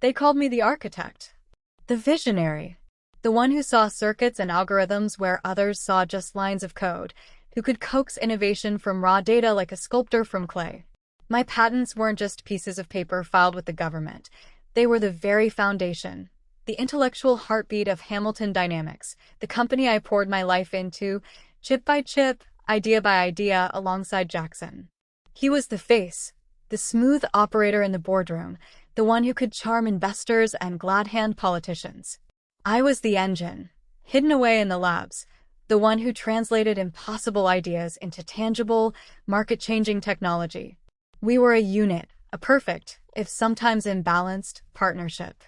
They called me the architect, the visionary, the one who saw circuits and algorithms where others saw just lines of code, who could coax innovation from raw data like a sculptor from clay. My patents weren't just pieces of paper filed with the government. They were the very foundation, the intellectual heartbeat of Hamilton Dynamics, the company I poured my life into, chip by chip, idea by idea, alongside Jackson. He was the face, the smooth operator in the boardroom, the one who could charm investors and glad-hand politicians. I was the engine, hidden away in the labs, the one who translated impossible ideas into tangible, market-changing technology. We were a unit, a perfect, if sometimes imbalanced, partnership.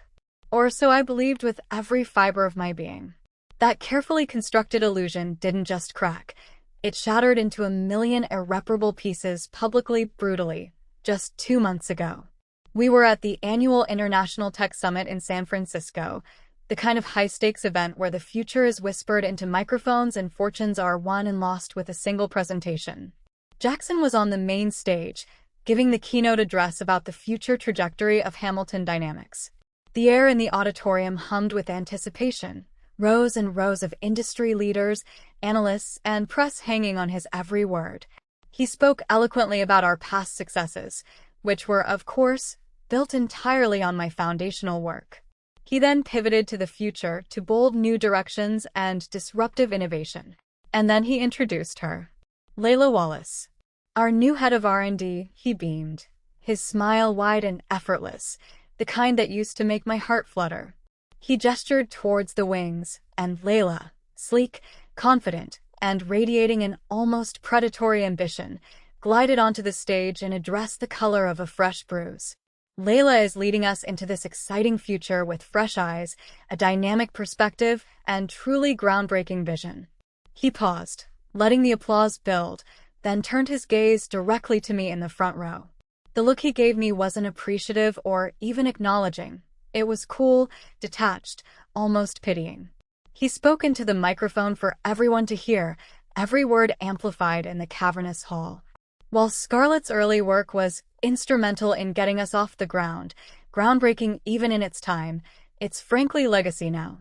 Or so I believed with every fiber of my being. That carefully constructed illusion didn't just crack. It shattered into a million irreparable pieces publicly, brutally, just 2 months ago. We were at the annual International Tech Summit in San Francisco, the kind of high-stakes event where the future is whispered into microphones and fortunes are won and lost with a single presentation. Jackson was on the main stage, giving the keynote address about the future trajectory of Hamilton Dynamics. The air in the auditorium hummed with anticipation, rows and rows of industry leaders, analysts, and press hanging on his every word. He spoke eloquently about our past successes, which were, of course, built entirely on my foundational work. He then pivoted to the future, to bold new directions and disruptive innovation. And then he introduced her. Layla Wallace. Our new head of R&D, he beamed, his smile wide and effortless, the kind that used to make my heart flutter. He gestured towards the wings, and Layla, sleek, confident, and radiating an almost predatory ambition, glided onto the stage and addressed the color of a fresh bruise. Layla is leading us into this exciting future with fresh eyes, a dynamic perspective, and truly groundbreaking vision. He paused, letting the applause build, then turned his gaze directly to me in the front row. The look he gave me wasn't appreciative or even acknowledging. It was cool, detached, almost pitying. He spoke into the microphone for everyone to hear, every word amplified in the cavernous hall. While Scarlett's early work was instrumental in getting us off the ground, groundbreaking even in its time, it's frankly legacy now.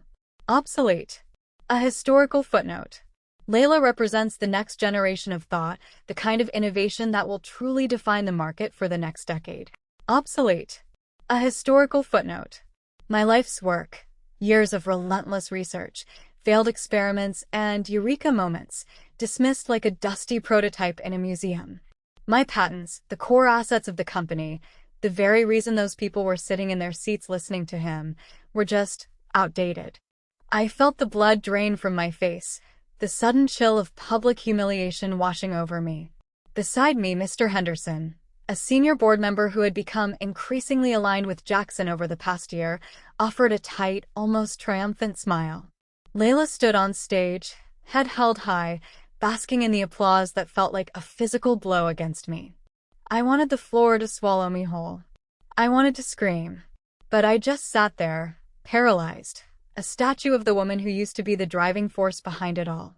Obsolete. A historical footnote. Layla represents the next generation of thought, the kind of innovation that will truly define the market for the next decade. Obsolete. A historical footnote. My life's work, years of relentless research, failed experiments, and eureka moments, dismissed like a dusty prototype in a museum. My patents, the core assets of the company, the very reason those people were sitting in their seats listening to him, were just outdated. I felt the blood drain from my face, the sudden chill of public humiliation washing over me. Beside me, Mr. Henderson, a senior board member who had become increasingly aligned with Jackson over the past year, offered a tight, almost triumphant smile. Layla stood on stage, head held high, basking in the applause that felt like a physical blow against me. I wanted the floor to swallow me whole. I wanted to scream. But I just sat there, paralyzed, a statue of the woman who used to be the driving force behind it all.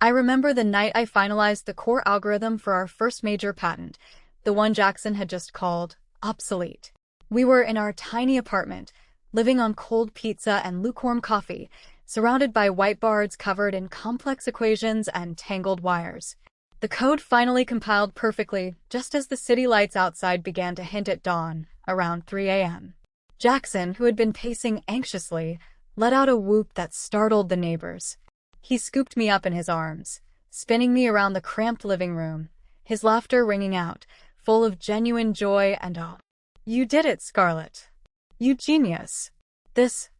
I remember the night I finalized the core algorithm for our first major patent, the one Jackson had just called obsolete. We were in our tiny apartment, living on cold pizza and lukewarm coffee, surrounded by whiteboards covered in complex equations and tangled wires. The code finally compiled perfectly, just as the city lights outside began to hint at dawn, around 3 a.m. Jackson, who had been pacing anxiously, let out a whoop that startled the neighbors. He scooped me up in his arms, spinning me around the cramped living room, his laughter ringing out, full of genuine joy and awe. "You did it, Scarlett. You genius. This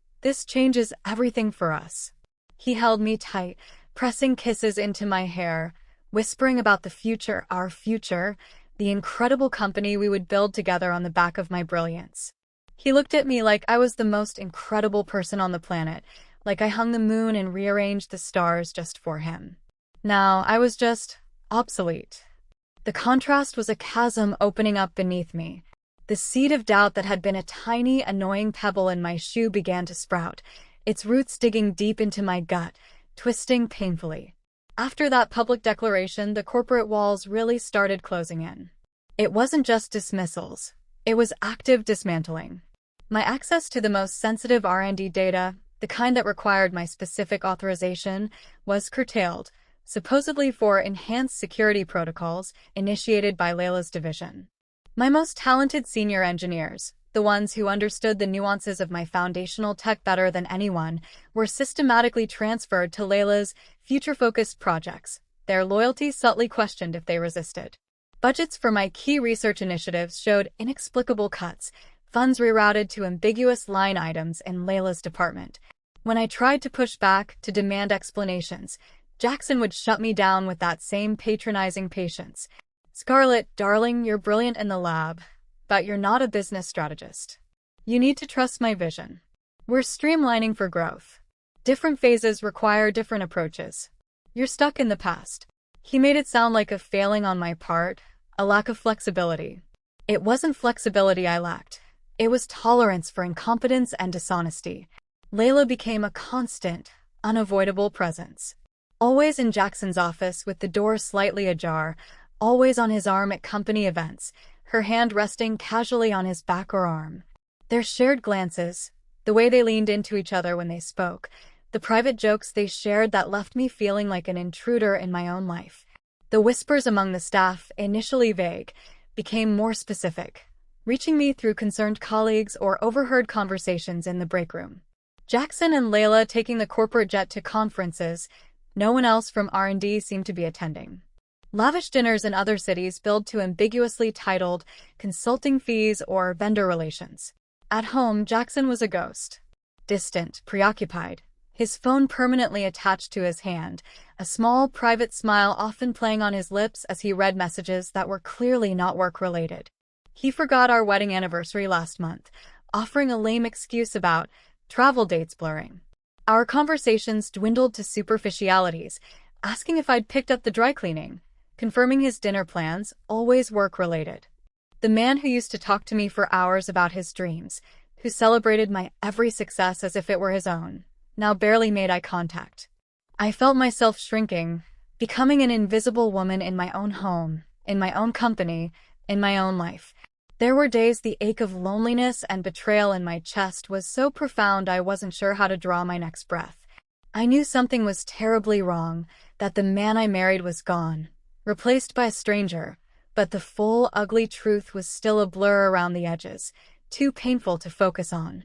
changes everything for us." He held me tight, pressing kisses into my hair, whispering about the future, our future, the incredible company we would build together on the back of my brilliance. He looked at me like I was the most incredible person on the planet, like I hung the moon and rearranged the stars just for him. Now, I was just obsolete. The contrast was a chasm opening up beneath me. The seed of doubt that had been a tiny, annoying pebble in my shoe began to sprout, its roots digging deep into my gut, twisting painfully. After that public declaration, the corporate walls really started closing in. It wasn't just dismissals. It was active dismantling. My access to the most sensitive R&D data, the kind that required my specific authorization, was curtailed, supposedly for enhanced security protocols initiated by Layla's division. My most talented senior engineers, the ones who understood the nuances of my foundational tech better than anyone, were systematically transferred to Layla's future-focused projects, their loyalty subtly questioned if they resisted. Budgets for my key research initiatives showed inexplicable cuts, funds rerouted to ambiguous line items in Layla's department. When I tried to push back, to demand explanations, Jackson would shut me down with that same patronizing patience. "Scarlett, darling, you're brilliant in the lab, but you're not a business strategist. You need to trust my vision. We're streamlining for growth. Different phases require different approaches. You're stuck in the past." He made it sound like a failing on my part, a lack of flexibility. It wasn't flexibility I lacked. It was tolerance for incompetence and dishonesty. Layla became a constant, unavoidable presence. Always in Jackson's office with the door slightly ajar, always on his arm at company events, her hand resting casually on his back or arm. Their shared glances, the way they leaned into each other when they spoke, the private jokes they shared that left me feeling like an intruder in my own life. The whispers among the staff, initially vague, became more specific, reaching me through concerned colleagues or overheard conversations in the break room. Jackson and Layla taking the corporate jet to conferences. No one else from R&D seemed to be attending. Lavish dinners in other cities billed to ambiguously titled consulting fees or vendor relations. At home, Jackson was a ghost. Distant, preoccupied, his phone permanently attached to his hand, a small, private smile often playing on his lips as he read messages that were clearly not work-related. He forgot our wedding anniversary last month, offering a lame excuse about travel dates blurring. Our conversations dwindled to superficialities, asking if I'd picked up the dry cleaning, confirming his dinner plans, always work-related. The man who used to talk to me for hours about his dreams, who celebrated my every success as if it were his own, now barely made eye contact. I felt myself shrinking, becoming an invisible woman in my own home, in my own company, in my own life. There were days the ache of loneliness and betrayal in my chest was so profound I wasn't sure how to draw my next breath. I knew something was terribly wrong, that the man I married was gone, replaced by a stranger, but the full, ugly truth was still a blur around the edges, too painful to focus on.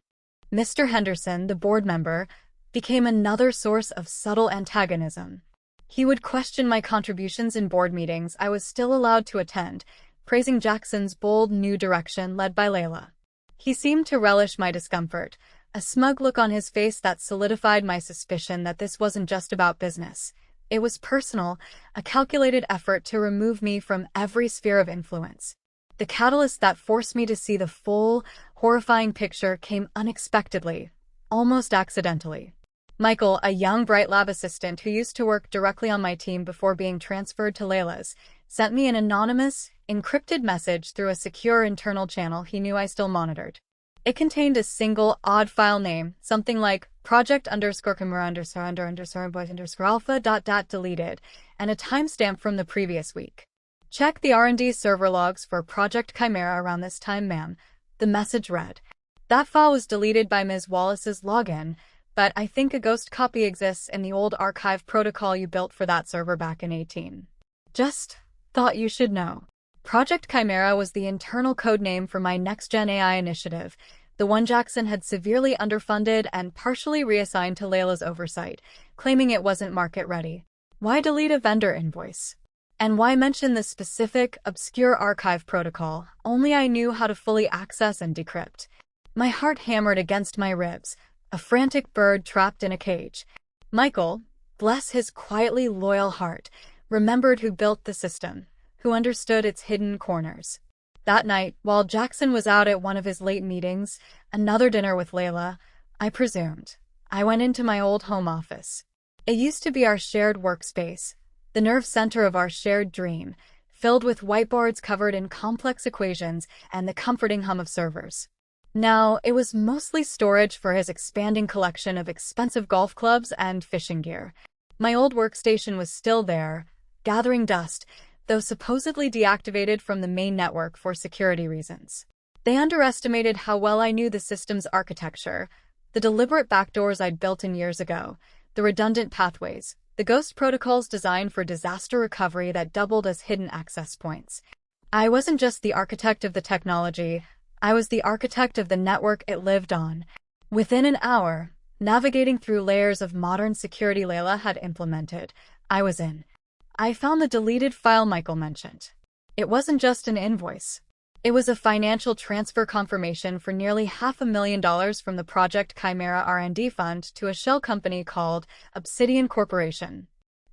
Mr. Henderson, the board member, became another source of subtle antagonism. He would question my contributions in board meetings I was still allowed to attend, praising Jackson's bold new direction led by Layla. He seemed to relish my discomfort, a smug look on his face that solidified my suspicion that this wasn't just about business. It was personal, a calculated effort to remove me from every sphere of influence. The catalyst that forced me to see the full, horrifying picture came unexpectedly, almost accidentally. Michael, a young bright lab assistant who used to work directly on my team before being transferred to Layla's, sent me an anonymous, encrypted message through a secure internal channel he knew I still monitored. It contained a single, odd file name, something like project_camera_boys_alpha ... deleted, and a timestamp from the previous week. "Check the R&D server logs for Project Chimera around this time, ma'am," the message read. "That file was deleted by Ms. Wallace's login, but I think a ghost copy exists in the old archive protocol you built for that server back in 18. Just thought you should know." Project Chimera was the internal code name for my next-gen AI initiative, the one Jackson had severely underfunded and partially reassigned to Layla's oversight, claiming it wasn't market-ready. Why delete a vendor invoice? And why mention the specific, obscure archive protocol only I knew how to fully access and decrypt? My heart hammered against my ribs, a frantic bird trapped in a cage. Michael, bless his quietly loyal heart, remembered who built the system, who understood its hidden corners. That night, while Jackson was out at one of his late meetings, another dinner with Layla, I presumed, I went into my old home office. It used to be our shared workspace, the nerve center of our shared dream, filled with whiteboards covered in complex equations and the comforting hum of servers. Now, it was mostly storage for his expanding collection of expensive golf clubs and fishing gear. My old workstation was still there, gathering dust, though supposedly deactivated from the main network for security reasons. They underestimated how well I knew the system's architecture, the deliberate backdoors I'd built in years ago, the redundant pathways, the ghost protocols designed for disaster recovery that doubled as hidden access points. I wasn't just the architect of the technology, I was the architect of the network it lived on. Within an hour, navigating through layers of modern security Layla had implemented, I was in. I found the deleted file Michael mentioned. It wasn't just an invoice. It was a financial transfer confirmation for nearly $500,000 from the Project Chimera R&D fund to a shell company called Obsidian Corporation.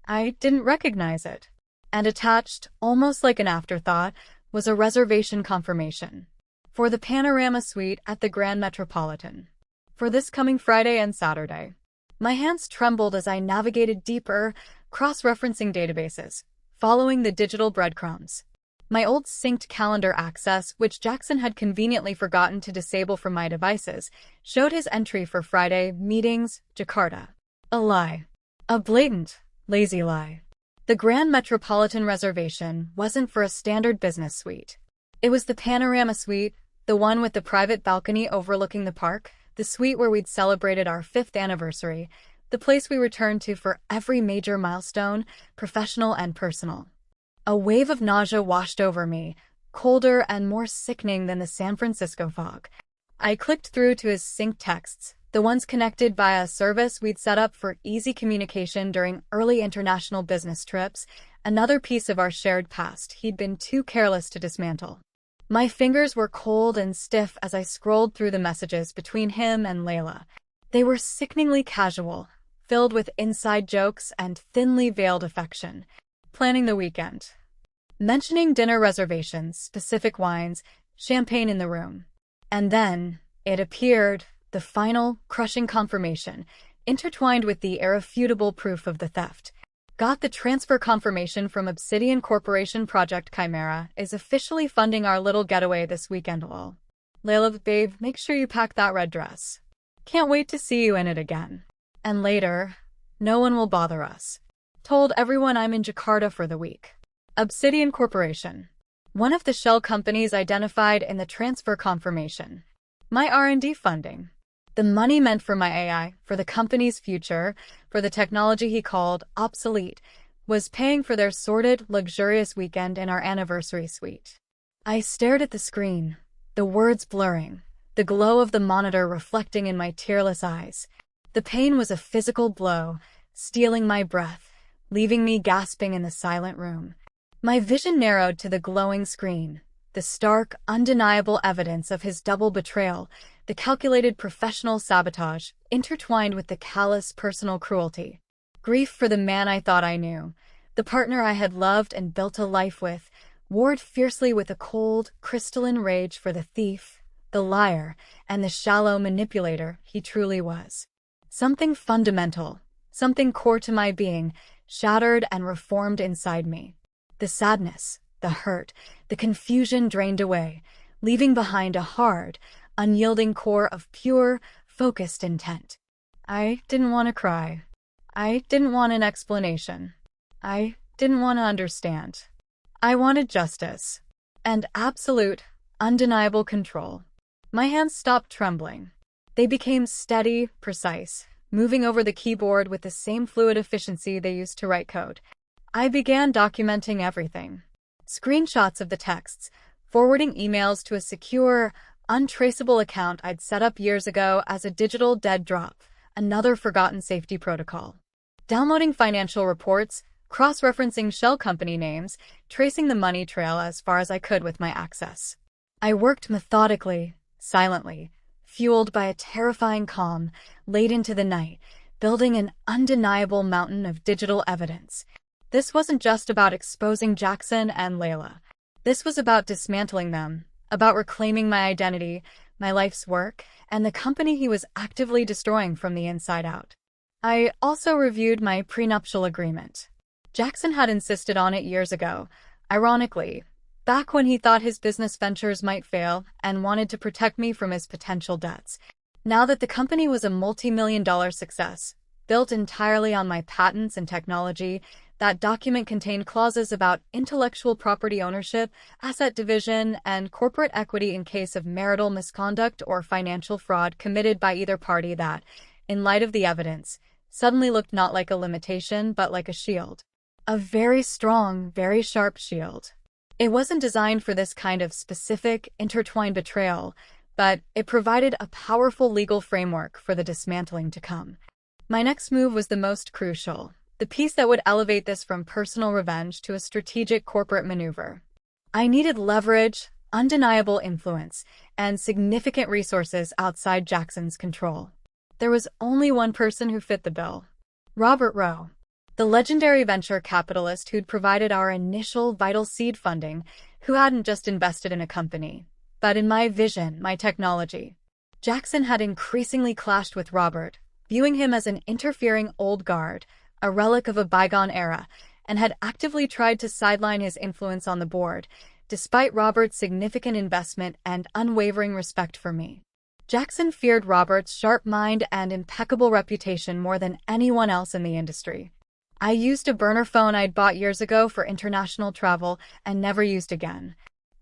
I didn't recognize it. And attached, almost like an afterthought, was a reservation confirmation for the Panorama Suite at the Grand Metropolitan for this coming Friday and Saturday. My hands trembled as I navigated deeper, cross-referencing databases, following the digital breadcrumbs. My old synced calendar access, which Jackson had conveniently forgotten to disable from my devices, showed his entry for Friday meetings, Jakarta. A lie. A blatant, lazy lie. The Grand Metropolitan reservation wasn't for a standard business suite. It was the Panorama Suite, the one with the private balcony overlooking the park, the suite where we'd celebrated our 5th anniversary, the place we returned to for every major milestone, professional and personal. A wave of nausea washed over me, colder and more sickening than the San Francisco fog. I clicked through to his synced texts, the ones connected via a service we'd set up for easy communication during early international business trips, another piece of our shared past he'd been too careless to dismantle. My fingers were cold and stiff as I scrolled through the messages between him and Layla. They were sickeningly casual, filled with inside jokes and thinly veiled affection. Planning the weekend. Mentioning dinner reservations, specific wines, champagne in the room. And then, it appeared, the final, crushing confirmation, intertwined with the irrefutable proof of the theft. Got the transfer confirmation from Obsidian Corporation. Project Chimera is officially funding our little getaway this weekend. Lol. Layla, babe, make sure you pack that red dress. Can't wait to see you in it again. And later, no one will bother us. Told everyone I'm in Jakarta for the week. Obsidian Corporation. One of the shell companies identified in the transfer confirmation. My R&D funding. The money meant for my AI, for the company's future, for the technology he called obsolete, was paying for their sordid, luxurious weekend in our anniversary suite. I stared at the screen, the words blurring, the glow of the monitor reflecting in my tearless eyes. The pain was a physical blow, stealing my breath, leaving me gasping in the silent room. My vision narrowed to the glowing screen, the stark, undeniable evidence of his double betrayal, the calculated professional sabotage, intertwined with the callous personal cruelty. Grief for the man I thought I knew, the partner I had loved and built a life with, warred fiercely with a cold, crystalline rage for the thief, the liar, and the shallow manipulator he truly was. Something fundamental, something core to my being, shattered and reformed inside me. The sadness, the hurt, the confusion drained away, leaving behind a hard, unyielding core of pure, focused intent. I didn't want to cry. I didn't want an explanation. I didn't want to understand. I wanted justice. And absolute, undeniable control. My hands stopped trembling. They became steady, precise, moving over the keyboard with the same fluid efficiency they used to write code. I began documenting everything. Screenshots of the texts, forwarding emails to a secure, untraceable account I'd set up years ago as a digital dead drop, another forgotten safety protocol. Downloading financial reports, cross-referencing shell company names, tracing the money trail as far as I could with my access. I worked methodically, silently, fueled by a terrifying calm, late into the night, building an undeniable mountain of digital evidence. This wasn't just about exposing Jackson and Layla. This was about dismantling them, about reclaiming my identity, my life's work, and the company he was actively destroying from the inside out. I also reviewed my prenuptial agreement. Jackson had insisted on it years ago, ironically, back when he thought his business ventures might fail and wanted to protect me from his potential debts. Now that the company was a multi-million-dollar success, built entirely on my patents and technology, That document contained clauses about intellectual property ownership, asset division, and corporate equity in case of marital misconduct or financial fraud committed by either party that, in light of the evidence, suddenly looked not like a limitation but like a shield. A very strong, very sharp shield. It wasn't designed for this kind of specific, intertwined betrayal, but it provided a powerful legal framework for the dismantling to come. My next move was the most crucial, the piece that would elevate this from personal revenge to a strategic corporate maneuver. I needed leverage, undeniable influence, and significant resources outside Jackson's control. There was only one person who fit the bill: Robert Rowe, the legendary venture capitalist who'd provided our initial vital seed funding, who hadn't just invested in a company, but in my vision, my technology. Jackson had increasingly clashed with Robert, viewing him as an interfering old guard, a relic of a bygone era, and had actively tried to sideline his influence on the board, despite Robert's significant investment and unwavering respect for me. Jackson feared Robert's sharp mind and impeccable reputation more than anyone else in the industry. I used a burner phone I'd bought years ago for international travel and never used again.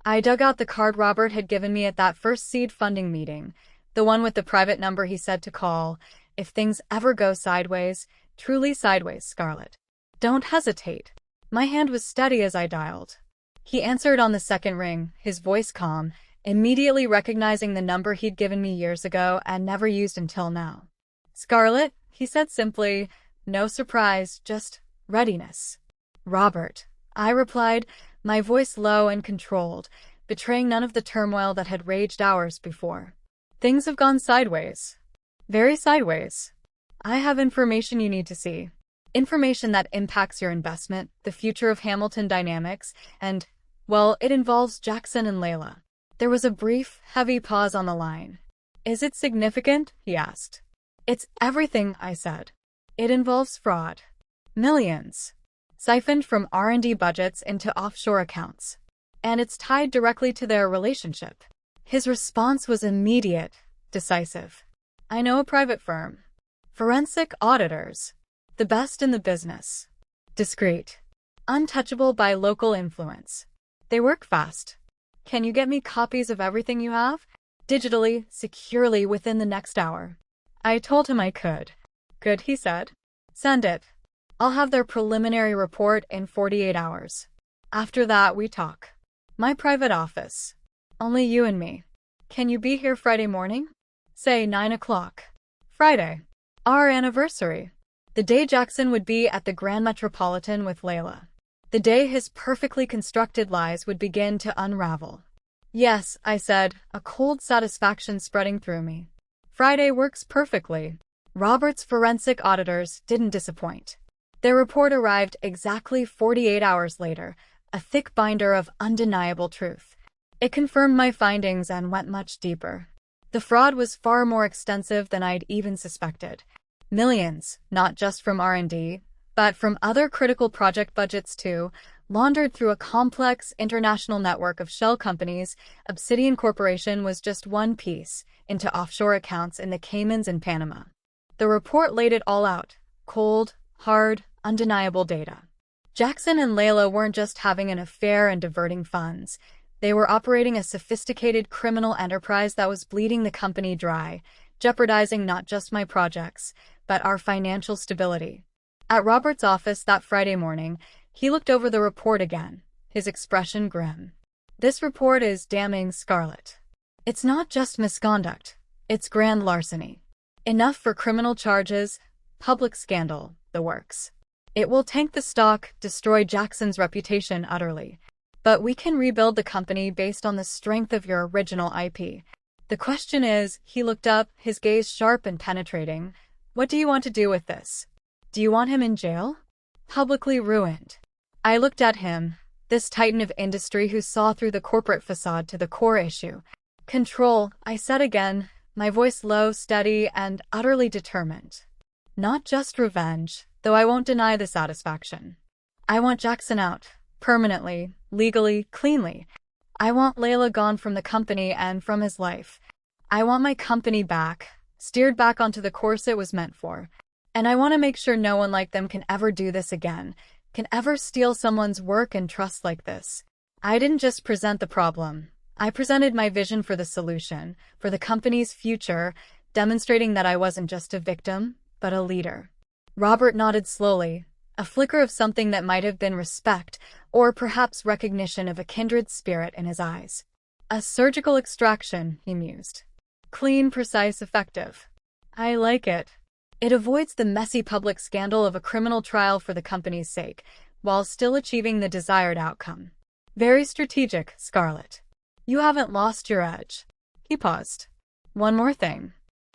I dug out the card Robert had given me at that first seed funding meeting, the one with the private number he said to call, if things ever go sideways, truly sideways, Scarlett. Don't hesitate. My hand was steady as I dialed. He answered on the second ring, his voice calm, immediately recognizing the number he'd given me years ago and never used until now. Scarlett, he said simply, no surprise, just readiness. Robert, I replied, my voice low and controlled, betraying none of the turmoil that had raged hours before. Things have gone sideways. Very sideways. I have information you need to see. Information that impacts your investment, the future of Hamilton Dynamics, and, well, it involves Jackson and Layla. There was a brief, heavy pause on the line. Is it significant? He asked. It's everything, I said. It involves fraud. Millions. Siphoned from R&D budgets into offshore accounts. And it's tied directly to their relationship. His response was immediate, decisive. I know a private firm. Forensic auditors. The best in the business. Discreet. Untouchable by local influence. They work fast. Can you get me copies of everything you have? Digitally, securely within the next hour. I told him I could. Good, he said. Send it. I'll have their preliminary report in 48 hours. After that, we talk. My private office. Only you and me. Can you be here Friday morning? Say 9 o'clock. Friday. Our anniversary. The day Jackson would be at the Grand Metropolitan with Layla. The day his perfectly constructed lies would begin to unravel. Yes, I said, a cold satisfaction spreading through me. Friday works perfectly. Robert's forensic auditors didn't disappoint. Their report arrived exactly 48 hours later, a thick binder of undeniable truth. It confirmed my findings and went much deeper. The fraud was far more extensive than I'd even suspected. Millions, not just from R&D, but from other critical project budgets too, laundered through a complex international network of shell companies. Obsidian Corporation was just one piece, into offshore accounts in the Caymans and Panama. The report laid it all out. Cold, hard, undeniable data. Jackson and Layla weren't just having an affair and diverting funds. They were operating a sophisticated criminal enterprise that was bleeding the company dry, jeopardizing not just my projects, but our financial stability. At Robert's office that Friday morning, he looked over the report again, his expression grim. This report is damning, Scarlett. It's not just misconduct. It's grand larceny. Enough for criminal charges, public scandal, the works. It will tank the stock, destroy Jackson's reputation utterly. But we can rebuild the company based on the strength of your original IP. The question is, he looked up, his gaze sharp and penetrating, what do you want to do with this? Do you want him in jail? Publicly ruined. I looked at him, this titan of industry who saw through the corporate facade to the core issue. Control, I said again, my voice low, steady, and utterly determined. Not just revenge, though I won't deny the satisfaction. I want Jackson out, permanently, legally, cleanly. I want Layla gone from the company and from his life. I want my company back, steered back onto the course it was meant for. And I want to make sure no one like them can ever do this again, can ever steal someone's work and trust like this. I didn't just present the problem. I presented my vision for the solution, for the company's future, demonstrating that I wasn't just a victim, but a leader. Robert nodded slowly, a flicker of something that might have been respect, or perhaps recognition of a kindred spirit in his eyes. A surgical extraction, he mused. Clean, precise, effective. I like it. It avoids the messy public scandal of a criminal trial for the company's sake, while still achieving the desired outcome. Very strategic, Scarlett. You haven't lost your edge. He paused. One more thing.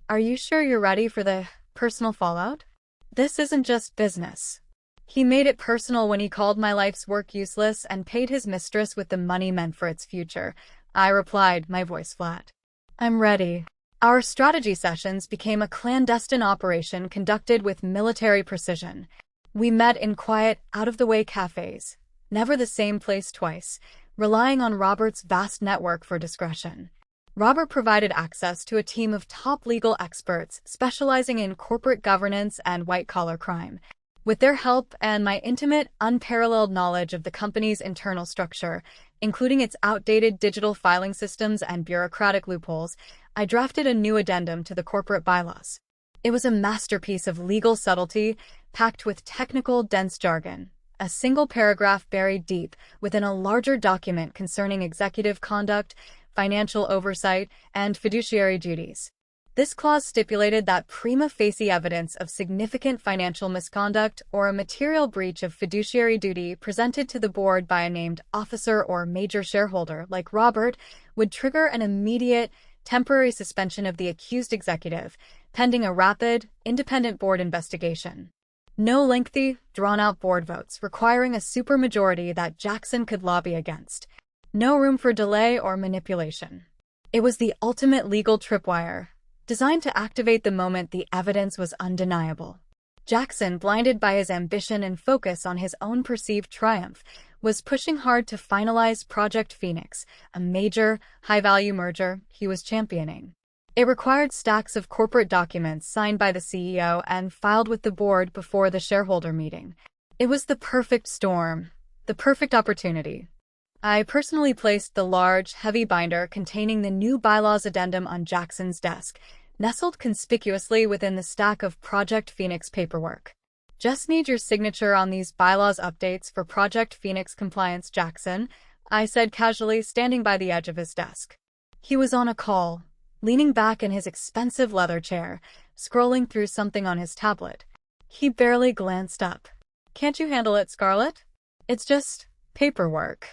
Are you sure you're ready for the personal fallout? This isn't just business. He made it personal when he called my life's work useless and paid his mistress with the money meant for its future. I replied, my voice flat. I'm ready. Our strategy sessions became a clandestine operation conducted with military precision. We met in quiet, out-of-the-way cafes, never the same place twice, relying on Robert's vast network for discretion. Robert provided access to a team of top legal experts specializing in corporate governance and white-collar crime. With their help and my intimate, unparalleled knowledge of the company's internal structure, including its outdated digital filing systems and bureaucratic loopholes, I drafted a new addendum to the corporate bylaws. It was a masterpiece of legal subtlety, packed with technical, dense jargon, a single paragraph buried deep within a larger document concerning executive conduct, financial oversight, and fiduciary duties. This clause stipulated that prima facie evidence of significant financial misconduct or a material breach of fiduciary duty presented to the board by a named officer or major shareholder like Robert would trigger an immediate, temporary suspension of the accused executive, pending a rapid, independent board investigation. No lengthy, drawn-out board votes requiring a supermajority that Jackson could lobby against. No room for delay or manipulation. It was the ultimate legal tripwire, designed to activate the moment the evidence was undeniable. Jackson, blinded by his ambition and focus on his own perceived triumph, was pushing hard to finalize Project Phoenix, a major, high-value merger he was championing. It required stacks of corporate documents signed by the CEO and filed with the board before the shareholder meeting. It was the perfect storm, the perfect opportunity. I personally placed the large, heavy binder containing the new bylaws addendum on Jackson's desk, nestled conspicuously within the stack of Project Phoenix paperwork. Just need your signature on these bylaws updates for Project Phoenix compliance, Jackson, I said casually, standing by the edge of his desk. He was on a call, leaning back in his expensive leather chair, scrolling through something on his tablet. He barely glanced up. Can't you handle it, Scarlett? It's just paperwork.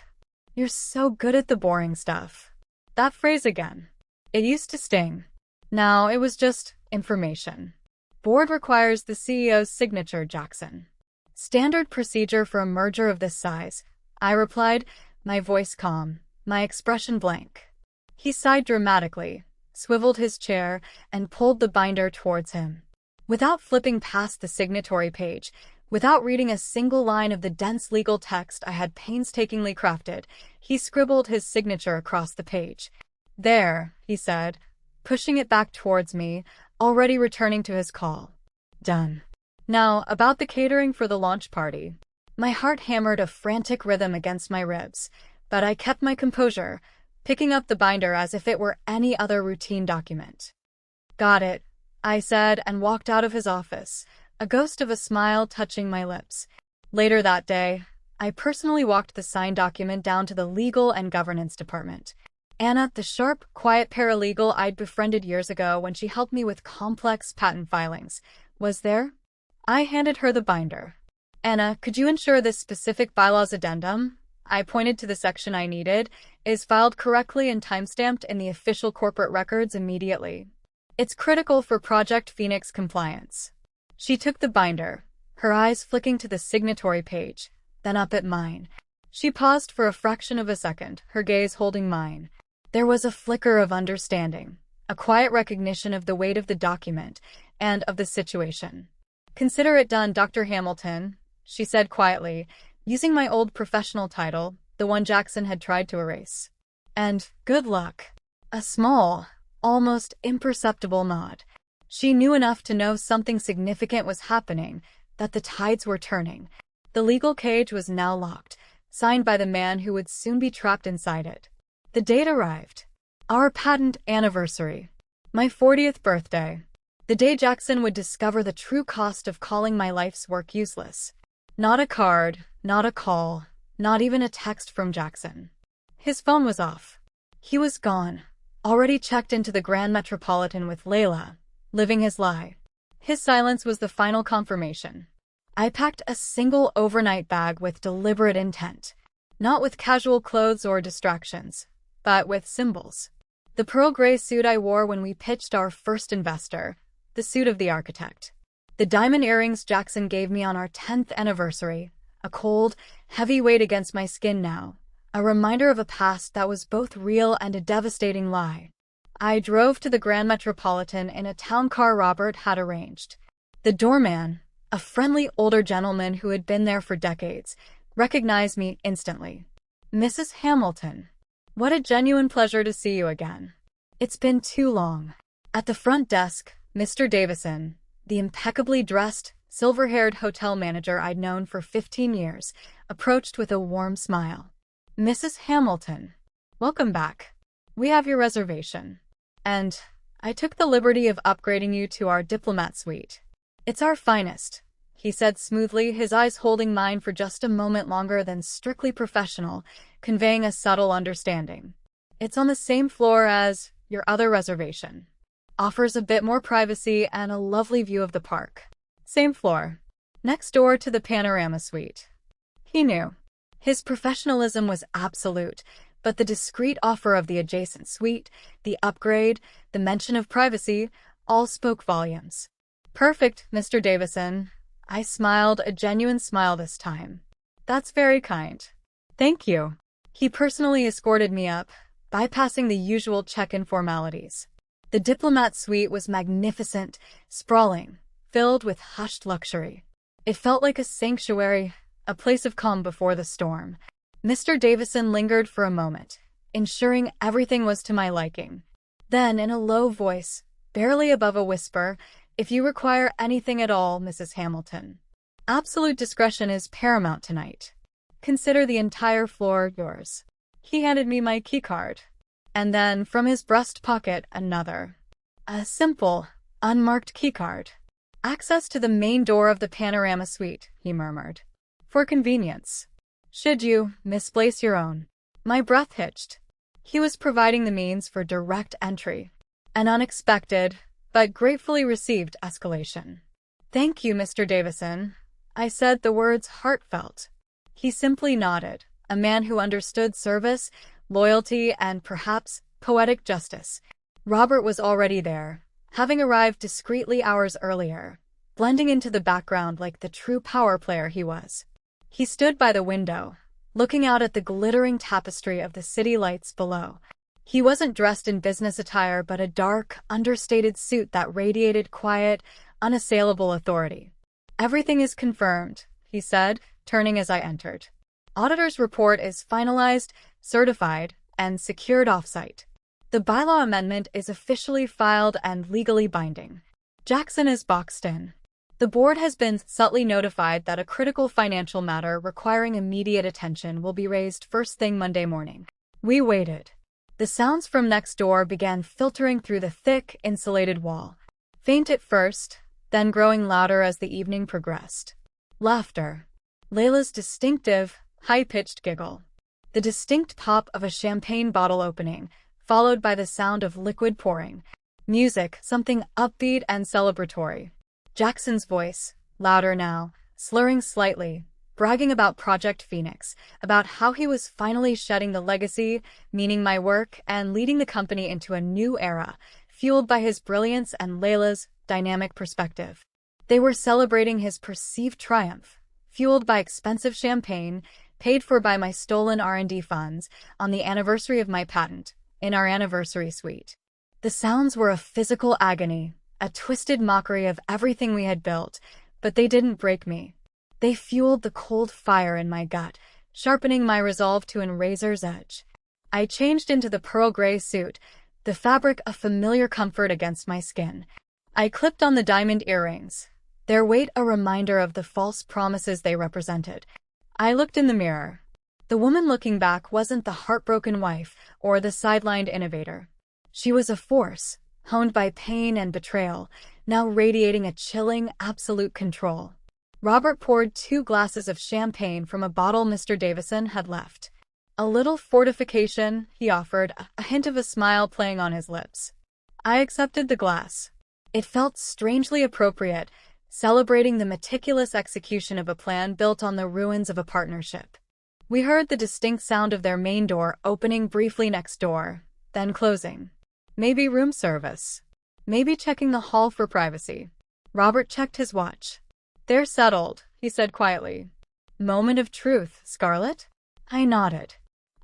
You're so good at the boring stuff. That phrase again. It used to sting. Now it was just information. Board requires the CEO's signature, Jackson. Standard procedure for a merger of this size, I replied, my voice calm, my expression blank. He sighed dramatically, swiveled his chair, and pulled the binder towards him. Without flipping past the signatory page, without reading a single line of the dense legal text I had painstakingly crafted, he scribbled his signature across the page. There, he said, pushing it back towards me, already returning to his call. Done. Now, about the catering for the launch party. My heart hammered a frantic rhythm against my ribs, but I kept my composure, picking up the binder as if it were any other routine document. Got it, I said, and walked out of his office, a ghost of a smile touching my lips. Later that day, I personally walked the signed document down to the legal and governance department. Anna, the sharp, quiet paralegal I'd befriended years ago when she helped me with complex patent filings, was there. I handed her the binder. Anna, could you ensure this specific bylaws addendum, I pointed to the section I needed, is filed correctly and timestamped in the official corporate records immediately. It's critical for Project Phoenix compliance. She took the binder, her eyes flicking to the signatory page, then up at mine. She paused for a fraction of a second, her gaze holding mine. There was a flicker of understanding, a quiet recognition of the weight of the document and of the situation. Consider it done, Dr. Hamilton, she said quietly, using my old professional title, the one Jackson had tried to erase. And good luck. A small, almost imperceptible nod. She knew enough to know something significant was happening, that the tides were turning. The legal cage was now locked, signed by the man who would soon be trapped inside it. The date arrived. Our patent anniversary. My 40th birthday. The day Jackson would discover the true cost of calling my life's work useless. Not a card, not a call, not even a text from Jackson. His phone was off. He was gone, already checked into the Grand Metropolitan with Layla, living his lie. His silence was the final confirmation. I packed a single overnight bag with deliberate intent, not with casual clothes or distractions, but with symbols. The pearl gray suit I wore when we pitched our first investor, the suit of the architect. The diamond earrings Jackson gave me on our 10th anniversary, a cold, heavy weight against my skin now, a reminder of a past that was both real and a devastating lie. I drove to the Grand Metropolitan in a town car Robert had arranged. The doorman, a friendly older gentleman who had been there for decades, recognized me instantly. "Mrs. Hamilton. What a genuine pleasure to see you again. It's been too long." At the front desk, Mr. Davison, the impeccably dressed, silver-haired hotel manager I'd known for 15 years, approached with a warm smile. "Mrs. Hamilton, welcome back. We have your reservation. And I took the liberty of upgrading you to our diplomat suite. It's our finest," he said smoothly, his eyes holding mine for just a moment longer than strictly professional, conveying a subtle understanding. "It's on the same floor as your other reservation. Offers a bit more privacy and a lovely view of the park. Same floor. Next door to the panorama suite." He knew. His professionalism was absolute, but the discreet offer of the adjacent suite, the upgrade, the mention of privacy, all spoke volumes. "Perfect, Mr. Davison." I smiled, a genuine smile this time. "That's very kind. Thank you." He personally escorted me up, bypassing the usual check-in formalities. The diplomat suite was magnificent, sprawling, filled with hushed luxury. It felt like a sanctuary, a place of calm before the storm. Mr. Davison lingered for a moment, ensuring everything was to my liking. Then, in a low voice, barely above a whisper, "If you require anything at all, Mrs. Hamilton, absolute discretion is paramount tonight. Consider the entire floor yours." He handed me my keycard, and then, from his breast pocket, another. A simple, unmarked keycard. "Access to the main door of the panorama suite," he murmured. "For convenience. Should you misplace your own." My breath hitched. He was providing the means for direct entry. An unexpected, but gratefully received escalation. "Thank you, Mr. Davison," I said, the words heartfelt. He simply nodded, a man who understood service, loyalty, and perhaps poetic justice. Robert was already there, having arrived discreetly hours earlier, blending into the background like the true power player he was. He stood by the window, looking out at the glittering tapestry of the city lights below. He wasn't dressed in business attire, but a dark, understated suit that radiated quiet, unassailable authority. "Everything is confirmed," he said, turning as I entered. "Auditor's report is finalized, certified, and secured off-site. The bylaw amendment is officially filed and legally binding. Jackson is boxed in. The board has been subtly notified that a critical financial matter requiring immediate attention will be raised first thing Monday morning." We waited. The sounds from next door began filtering through the thick, insulated wall. Faint at first, then growing louder as the evening progressed. Laughter. Layla's distinctive, high-pitched giggle. The distinct pop of a champagne bottle opening, followed by the sound of liquid pouring. Music, something upbeat and celebratory. Jackson's voice, louder now, slurring slightly, bragging about Project Phoenix, about how he was finally shedding the legacy, meaning my work, and leading the company into a new era, fueled by his brilliance and Layla's dynamic perspective. They were celebrating his perceived triumph, fueled by expensive champagne, paid for by my stolen R&D funds, on the anniversary of my patent, in our anniversary suite. The sounds were a physical agony, a twisted mockery of everything we had built, but they didn't break me. They fueled the cold fire in my gut, sharpening my resolve to a razor's edge. I changed into the pearl gray suit, the fabric a familiar comfort against my skin. I clipped on the diamond earrings, their weight a reminder of the false promises they represented. I looked in the mirror. The woman looking back wasn't the heartbroken wife or the sidelined innovator. She was a force, honed by pain and betrayal, now radiating a chilling, absolute control. Robert poured 2 glasses of champagne from a bottle Mr. Davison had left. A little fortification, he offered, a hint of a smile playing on his lips. I accepted the glass. It felt strangely appropriate, celebrating the meticulous execution of a plan built on the ruins of a partnership. We heard the distinct sound of their main door opening briefly next door, then closing. Maybe room service. Maybe checking the hall for privacy. Robert checked his watch. "They're settled," he said quietly. "Moment of truth, Scarlett?" I nodded.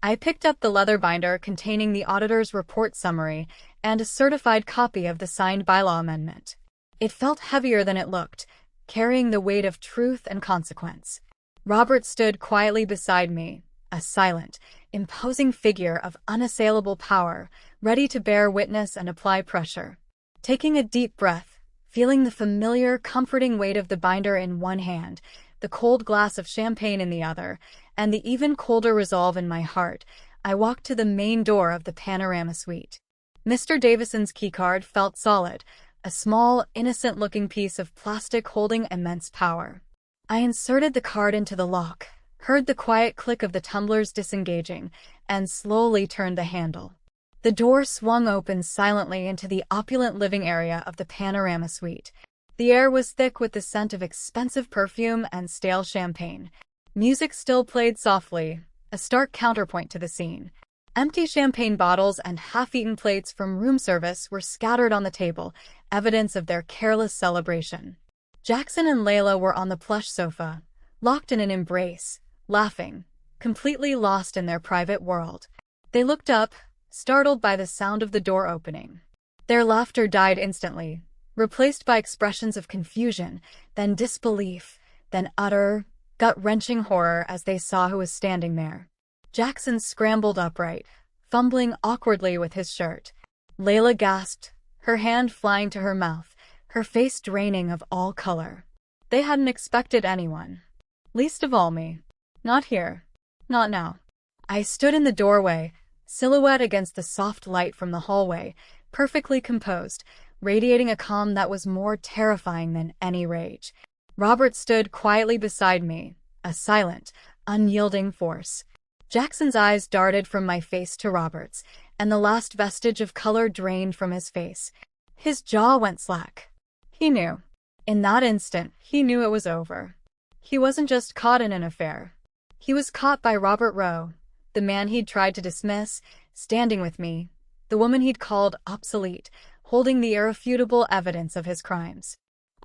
I picked up the leather binder containing the auditor's report summary and a certified copy of the signed bylaw amendment. It felt heavier than it looked, carrying the weight of truth and consequence. Robert stood quietly beside me, a silent, imposing figure of unassailable power, ready to bear witness and apply pressure. Taking a deep breath, feeling the familiar, comforting weight of the binder in one hand, the cold glass of champagne in the other, and the even colder resolve in my heart, I walked to the main door of the panorama suite. Mr. Davison's keycard felt solid, a small, innocent-looking piece of plastic holding immense power. I inserted the card into the lock, heard the quiet click of the tumblers disengaging, and slowly turned the handle. The door swung open silently into the opulent living area of the panorama suite. The air was thick with the scent of expensive perfume and stale champagne. Music still played softly, a stark counterpoint to the scene. Empty champagne bottles and half-eaten plates from room service were scattered on the table, evidence of their careless celebration. Jackson and Layla were on the plush sofa, locked in an embrace, laughing, completely lost in their private world. They looked up, startled by the sound of the door opening. Their laughter died instantly, replaced by expressions of confusion, then disbelief, then utter, gut-wrenching horror as they saw who was standing there. Jackson scrambled upright, fumbling awkwardly with his shirt. Layla gasped, her hand flying to her mouth, her face draining of all color. They hadn't expected anyone. Least of all me. Not here. Not now. I stood in the doorway, silhouette against the soft light from the hallway, perfectly composed, radiating a calm that was more terrifying than any rage. Robert stood quietly beside me, a silent, unyielding force. Jackson's eyes darted from my face to Robert's, and the last vestige of color drained from his face. His jaw went slack. He knew. In that instant, he knew it was over. He wasn't just caught in an affair. He was caught by Robert Rowe, the man he'd tried to dismiss, standing with me, the woman he'd called obsolete, holding the irrefutable evidence of his crimes.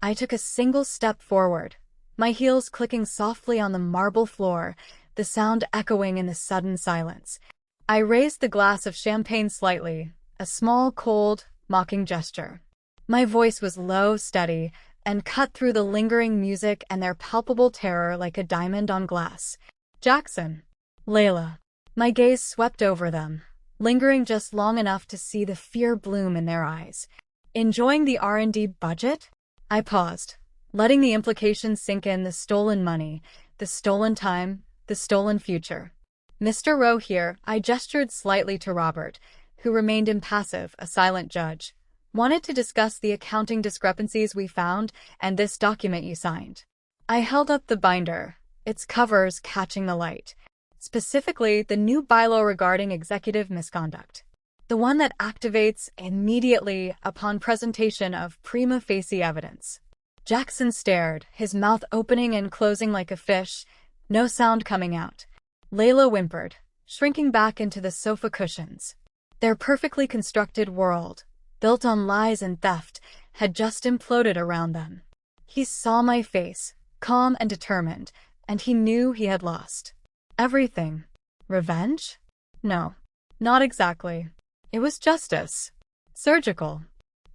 I took a single step forward, my heels clicking softly on the marble floor, the sound echoing in the sudden silence. I raised the glass of champagne slightly, a small, cold, mocking gesture. My voice was low, steady, and cut through the lingering music and their palpable terror like a diamond on glass. Jackson. Layla. My gaze swept over them, lingering just long enough to see the fear bloom in their eyes. Enjoying the R&D budget? I paused, letting the implications sink in: the stolen money, the stolen time, the stolen future. Mr. Rowe here, I gestured slightly to Robert, who remained impassive, a silent judge, wanted to discuss the accounting discrepancies we found and this document you signed. I held up the binder, its covers catching the light. Specifically, the new bylaw regarding executive misconduct. The one that activates immediately upon presentation of prima facie evidence. Jackson stared, his mouth opening and closing like a fish, no sound coming out. Layla whimpered, shrinking back into the sofa cushions. Their perfectly constructed world, built on lies and theft, had just imploded around them. He saw my face, calm and determined, and he knew he had lost. Everything. Revenge? No, not exactly. It was justice. Surgical.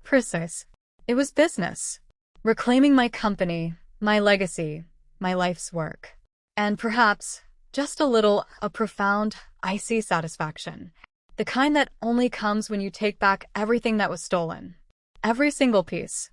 Precise. It was business. Reclaiming my company, my legacy, my life's work. And perhaps, just a little, a profound, icy satisfaction. The kind that only comes when you take back everything that was stolen. Every single piece.